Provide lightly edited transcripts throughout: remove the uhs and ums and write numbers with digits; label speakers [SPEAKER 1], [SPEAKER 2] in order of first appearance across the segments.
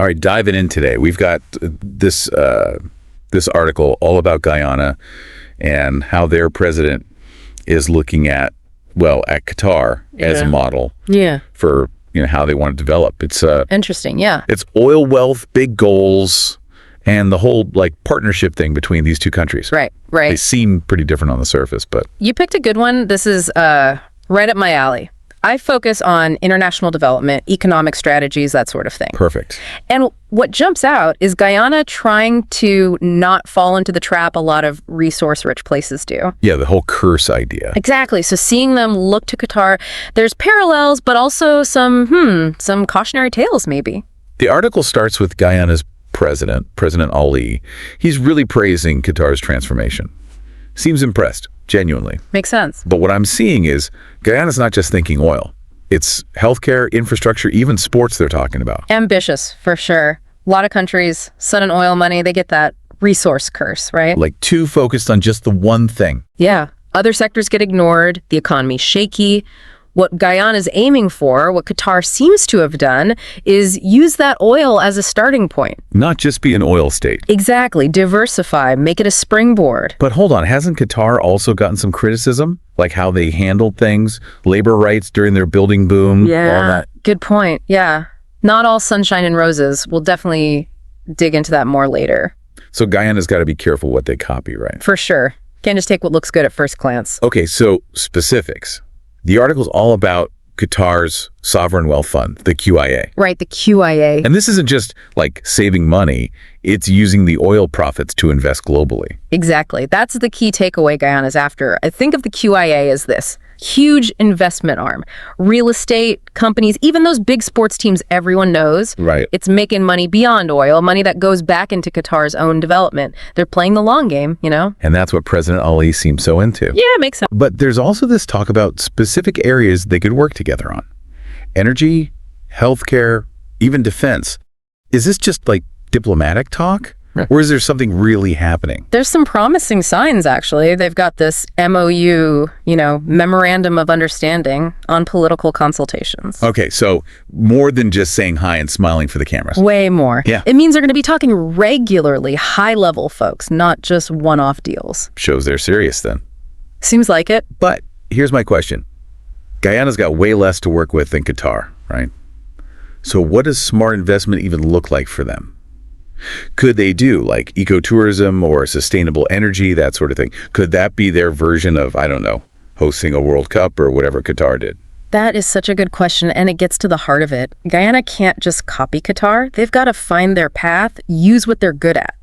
[SPEAKER 1] All right, diving in today. We've got this article all about Guyana and how their president is looking at Qatar as a model for how they want to develop. It's
[SPEAKER 2] interesting. Yeah,
[SPEAKER 1] it's oil wealth, big goals, and the whole partnership thing between these two countries.
[SPEAKER 2] Right.
[SPEAKER 1] They seem pretty different on the surface, but
[SPEAKER 2] you picked a good one. This is right up my alley. I focus on international development, economic strategies, that sort of thing.
[SPEAKER 1] Perfect.
[SPEAKER 2] And what jumps out is Guyana trying to not fall into the trap a lot of resource-rich places do.
[SPEAKER 1] Yeah, the whole curse idea.
[SPEAKER 2] Exactly. So seeing them look to Qatar, there's parallels, but also some cautionary tales, maybe.
[SPEAKER 1] The article starts with Guyana's President Ali. He's really praising Qatar's transformation. Seems impressed, genuinely.
[SPEAKER 2] Makes sense.
[SPEAKER 1] But what I'm seeing is Guyana's not just thinking oil. It's healthcare, infrastructure, even sports they're talking about.
[SPEAKER 2] Ambitious, for sure. A lot of countries, sun and oil money, they get that resource curse, right?
[SPEAKER 1] Like too focused on just the one thing.
[SPEAKER 2] Yeah. Other sectors get ignored. The economy's shaky. What Guyana's aiming for, what Qatar seems to have done, is use that oil as a starting point.
[SPEAKER 1] Not just be an oil state.
[SPEAKER 2] Exactly. Diversify. Make it a springboard.
[SPEAKER 1] But hold on, hasn't Qatar also gotten some criticism? Like how they handled things, labor rights during their building boom, all that?
[SPEAKER 2] Good point. Yeah. Not all sunshine and roses. We'll definitely dig into that more later.
[SPEAKER 1] So Guyana's got to be careful what they copy, right?
[SPEAKER 2] For sure. Can't just take what looks good at first glance.
[SPEAKER 1] Okay, so specifics. The article's all about Qatar's sovereign wealth fund, the QIA.
[SPEAKER 2] Right, the QIA.
[SPEAKER 1] And this isn't just like saving money, it's using the oil profits to invest globally.
[SPEAKER 2] Exactly. That's the key takeaway Guyana's after. I think of the QIA as this huge investment arm. Real estate, companies, even those big sports teams everyone knows.
[SPEAKER 1] Right.
[SPEAKER 2] It's making money beyond oil, money that goes back into Qatar's own development. They're playing the long game,
[SPEAKER 1] And that's what President Ali seems so into.
[SPEAKER 2] Yeah, makes sense.
[SPEAKER 1] But there's also this talk about specific areas they could work together on. Energy, healthcare, even defense. Is this just like diplomatic talk? Or is there something really happening?
[SPEAKER 2] There's some promising signs, actually. They've got this MOU, Memorandum of Understanding on political consultations.
[SPEAKER 1] Okay, so more than just saying hi and smiling for the cameras.
[SPEAKER 2] Way more.
[SPEAKER 1] Yeah.
[SPEAKER 2] It means they're going to be talking regularly, high-level folks, not just one-off deals.
[SPEAKER 1] Shows they're serious then.
[SPEAKER 2] Seems like it.
[SPEAKER 1] But here's my question. Guyana's got way less to work with than Qatar, right? So what does smart investment even look like for them? Could they do like ecotourism or sustainable energy, that sort of thing? Could that be their version of, I don't know, hosting a World Cup or whatever Qatar did?
[SPEAKER 2] That is such a good question, and it gets to the heart of it. Guyana can't just copy Qatar. They've got to find their path, use what they're good at.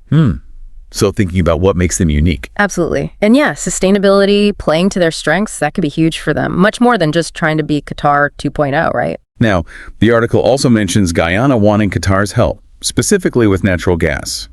[SPEAKER 1] So thinking about what makes them unique.
[SPEAKER 2] Absolutely. And yeah, sustainability, playing to their strengths, that could be huge for them. Much more than just trying to be Qatar 2.0, right?
[SPEAKER 1] Now, the article also mentions Guyana wanting Qatar's help, specifically with natural gas,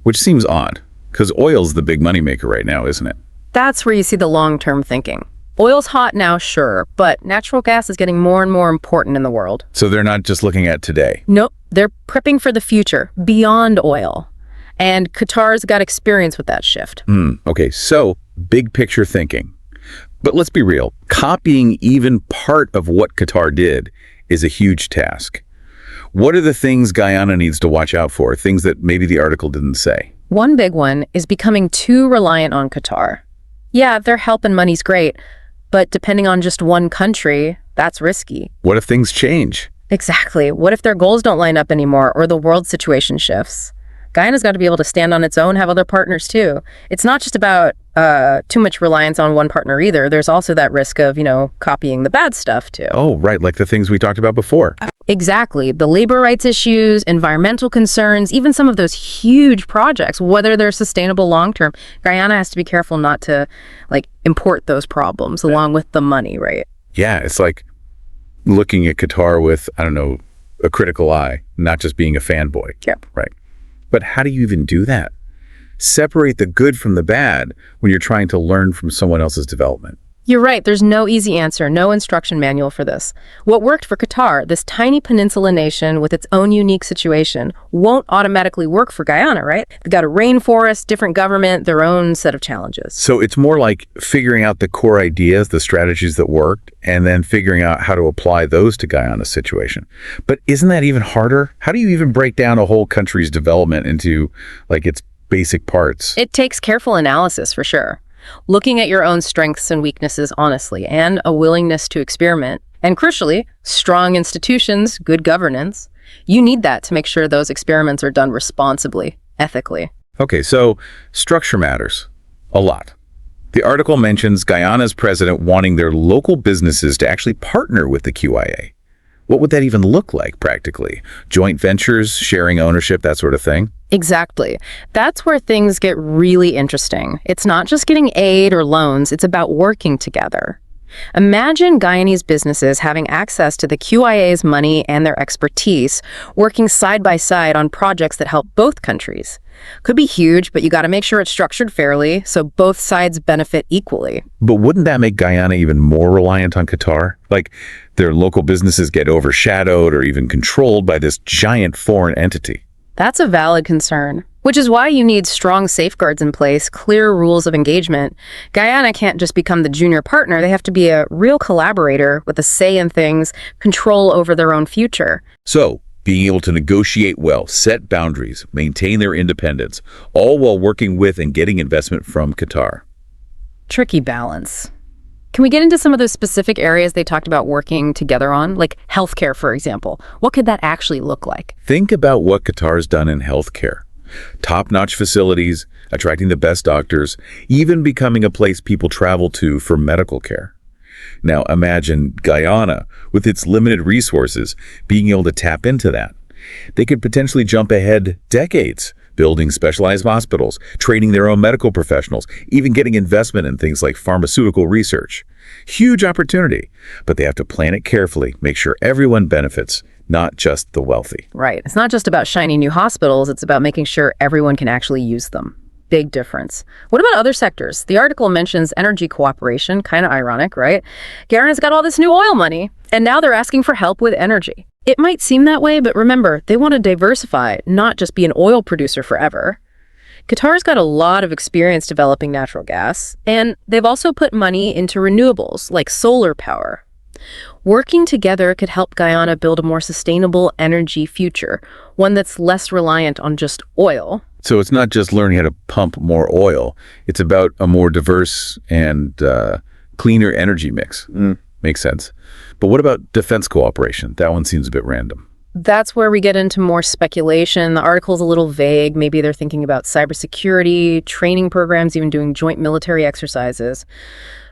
[SPEAKER 1] which seems odd, because oil's the big moneymaker right now, isn't it?
[SPEAKER 2] That's where you see the long-term thinking. Oil's hot now, sure, but natural gas is getting more and more important in the world.
[SPEAKER 1] So they're not just looking at today.
[SPEAKER 2] Nope, they're prepping for the future, beyond oil. And Qatar's got experience with that shift.
[SPEAKER 1] Okay, so big picture thinking. But let's be real, copying even part of what Qatar did is a huge task. What are the things Guyana needs to watch out for, things that maybe the article didn't say?
[SPEAKER 2] One big one is becoming too reliant on Qatar. Yeah, their help and money's great, but depending on just one country, that's risky.
[SPEAKER 1] What if things change?
[SPEAKER 2] Exactly. What if their goals don't line up anymore or the world situation shifts? Guyana's got to be able to stand on its own, have other partners too. It's not just about too much reliance on one partner either. There's also that risk of, copying the bad stuff too.
[SPEAKER 1] Oh, right, like the things we talked about before.
[SPEAKER 2] Exactly. The labor rights issues, environmental concerns, even some of those huge projects, whether they're sustainable long-term, Guyana has to be careful not to import those problems along with the money, right?
[SPEAKER 1] Yeah, it's like looking at Qatar with, I don't know, a critical eye, not just being a fanboy.
[SPEAKER 2] Yep.
[SPEAKER 1] Right. But how do you even do that? Separate the good from the bad when you're trying to learn from someone else's development.
[SPEAKER 2] You're right, there's no easy answer, no instruction manual for this. What worked for Qatar, this tiny peninsula nation with its own unique situation, won't automatically work for Guyana, right? They've got a rainforest, different government, their own set of challenges.
[SPEAKER 1] So it's more like figuring out the core ideas, the strategies that worked, and then figuring out how to apply those to Guyana's situation. But isn't that even harder? How do you even break down a whole country's development into, like, its basic parts?
[SPEAKER 2] It takes careful analysis, for sure. Looking at your own strengths and weaknesses honestly, and a willingness to experiment. And crucially, strong institutions, good governance. You need that to make sure those experiments are done responsibly, ethically.
[SPEAKER 1] Okay, so structure matters a lot. The article mentions Guyana's president wanting their local businesses to actually partner with the QIA. What would that even look like practically? Joint ventures, sharing ownership, that sort of thing?
[SPEAKER 2] Exactly. That's where things get really interesting. It's not just getting aid or loans, it's about working together. Imagine Guyanese businesses having access to the QIA's money and their expertise, working side by side on projects that help both countries. Could be huge, but you got to make sure it's structured fairly so both sides benefit equally.
[SPEAKER 1] But wouldn't that make Guyana even more reliant on Qatar? Like, their local businesses get overshadowed or even controlled by this giant foreign entity.
[SPEAKER 2] That's a valid concern, which is why you need strong safeguards in place, clear rules of engagement. Guyana can't just become the junior partner. They have to be a real collaborator with a say in things, control over their own future.
[SPEAKER 1] So, being able to negotiate well, set boundaries, maintain their independence, all while working with and getting investment from Qatar.
[SPEAKER 2] Tricky balance. Can we get into some of those specific areas they talked about working together on, like healthcare, for example? What could that actually look like?
[SPEAKER 1] Think about what Qatar's done in healthcare. Top-notch facilities, attracting the best doctors, even becoming a place people travel to for medical care. Now imagine Guyana, with its limited resources, being able to tap into that. They could potentially jump ahead decades, building specialized hospitals, training their own medical professionals, even getting investment in things like pharmaceutical research. Huge opportunity, but they have to plan it carefully, make sure everyone benefits, not just the wealthy.
[SPEAKER 2] Right. It's not just about shiny new hospitals, it's about making sure everyone can actually use them. Big difference. What about other sectors? The article mentions energy cooperation, kind of ironic, right? Guyana's got all this new oil money, and now they're asking for help with energy. It might seem that way, but remember, they want to diversify, not just be an oil producer forever. Qatar's got a lot of experience developing natural gas, and they've also put money into renewables, like solar power. Working together could help Guyana build a more sustainable energy future, one that's less reliant on just oil.
[SPEAKER 1] So it's not just learning how to pump more oil. It's about a more diverse and cleaner energy mix. Makes sense. But what about defense cooperation? That one seems a bit random.
[SPEAKER 2] That's where we get into more speculation. The article's a little vague. Maybe they're thinking about cybersecurity, training programs, even doing joint military exercises.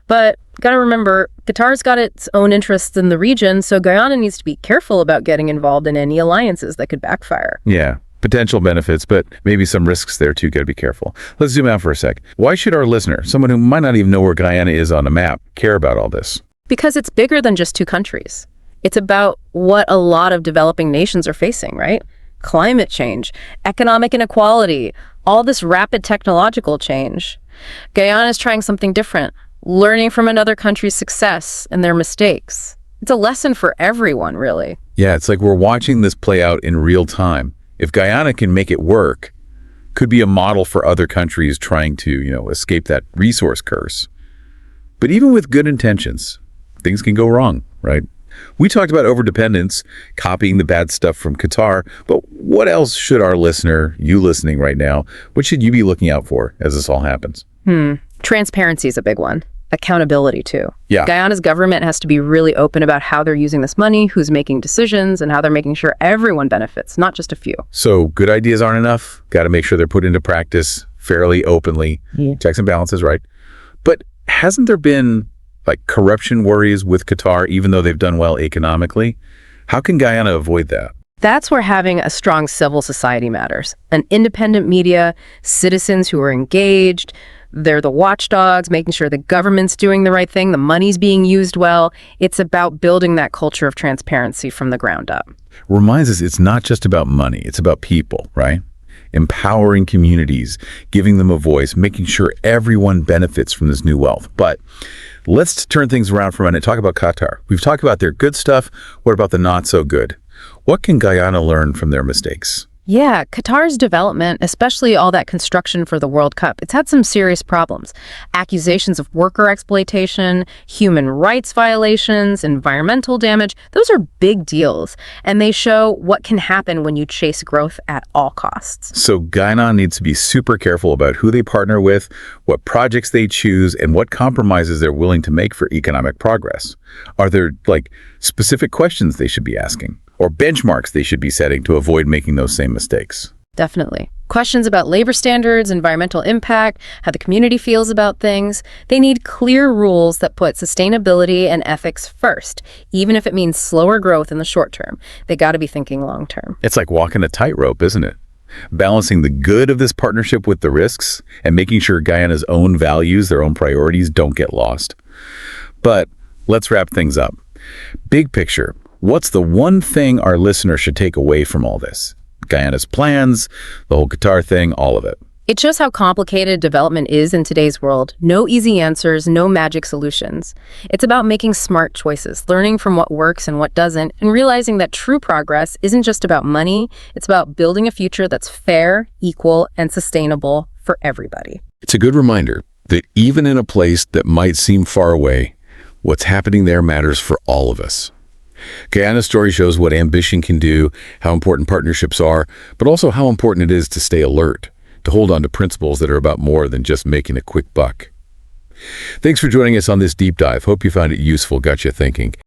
[SPEAKER 2] But gotta remember, Qatar's got its own interests in the region, so Guyana needs to be careful about getting involved in any alliances that could backfire.
[SPEAKER 1] Yeah, potential benefits, but maybe some risks there too. Gotta be careful. Let's zoom out for a sec. Why should our listener, someone who might not even know where Guyana is on a map, care about all this?
[SPEAKER 2] Because it's bigger than just two countries. It's about what a lot of developing nations are facing, right? Climate change, economic inequality, all this rapid technological change. Guyana is trying something different, learning from another country's success and their mistakes. It's a lesson for everyone, really.
[SPEAKER 1] Yeah, it's like we're watching this play out in real time. If Guyana can make it work, could be a model for other countries trying to, escape that resource curse. But even with good intentions, things can go wrong, right? We talked about overdependence, copying the bad stuff from Qatar, but what else should our listener, you listening right now, what should you be looking out for as this all happens?
[SPEAKER 2] Transparency is a big one. Accountability, too.
[SPEAKER 1] Yeah.
[SPEAKER 2] Guyana's government has to be really open about how they're using this money, who's making decisions, and how they're making sure everyone benefits, not just a few.
[SPEAKER 1] So good ideas aren't enough. Got to make sure they're put into practice fairly, openly. Checks and balances, right? But hasn't there been corruption worries with Qatar, even though they've done well economically? How can Guyana avoid that?
[SPEAKER 2] That's where having a strong civil society matters. An independent media, citizens who are engaged, they're the watchdogs, making sure the government's doing the right thing, the money's being used well. It's about building that culture of transparency from the ground up.
[SPEAKER 1] Reminds us it's not just about money, it's about people, right? empowering communities, giving them a voice, making sure everyone benefits from this new wealth. But let's turn things around for a minute and talk about Qatar. We've talked about their good stuff. What about the not so good? What can Guyana learn from their mistakes?
[SPEAKER 2] Yeah, Qatar's development, especially all that construction for the World Cup, it's had some serious problems. Accusations of worker exploitation, human rights violations, environmental damage, those are big deals. And they show what can happen when you chase growth at all costs.
[SPEAKER 1] So Guyana needs to be super careful about who they partner with, what projects they choose, and what compromises they're willing to make for economic progress. Are there, specific questions they should be asking? Or benchmarks they should be setting to avoid making those same mistakes?
[SPEAKER 2] Definitely. Questions about labor standards, environmental impact, how the community feels about things. They need clear rules that put sustainability and ethics first, even if it means slower growth in the short term. They got to be thinking long term.
[SPEAKER 1] It's like walking a tightrope, isn't it? Balancing the good of this partnership with the risks and making sure Guyana's own values, their own priorities, don't get lost. But let's wrap things up. Big picture. What's the one thing our listeners should take away from all this? Guyana's plans, the whole Qatar thing, all of it.
[SPEAKER 2] It shows how complicated development is in today's world. No easy answers, no magic solutions. It's about making smart choices, learning from what works and what doesn't, and realizing that true progress isn't just about money. It's about building a future that's fair, equal, and sustainable for everybody.
[SPEAKER 3] It's a good reminder that even in a place that might seem far away, what's happening there matters for all of us. Guyana's story shows what ambition can do, how important partnerships are, but also how important it is to stay alert, to hold on to principles that are about more than just making a quick buck. Thanks for joining us on this deep dive. Hope you found it useful, got you thinking.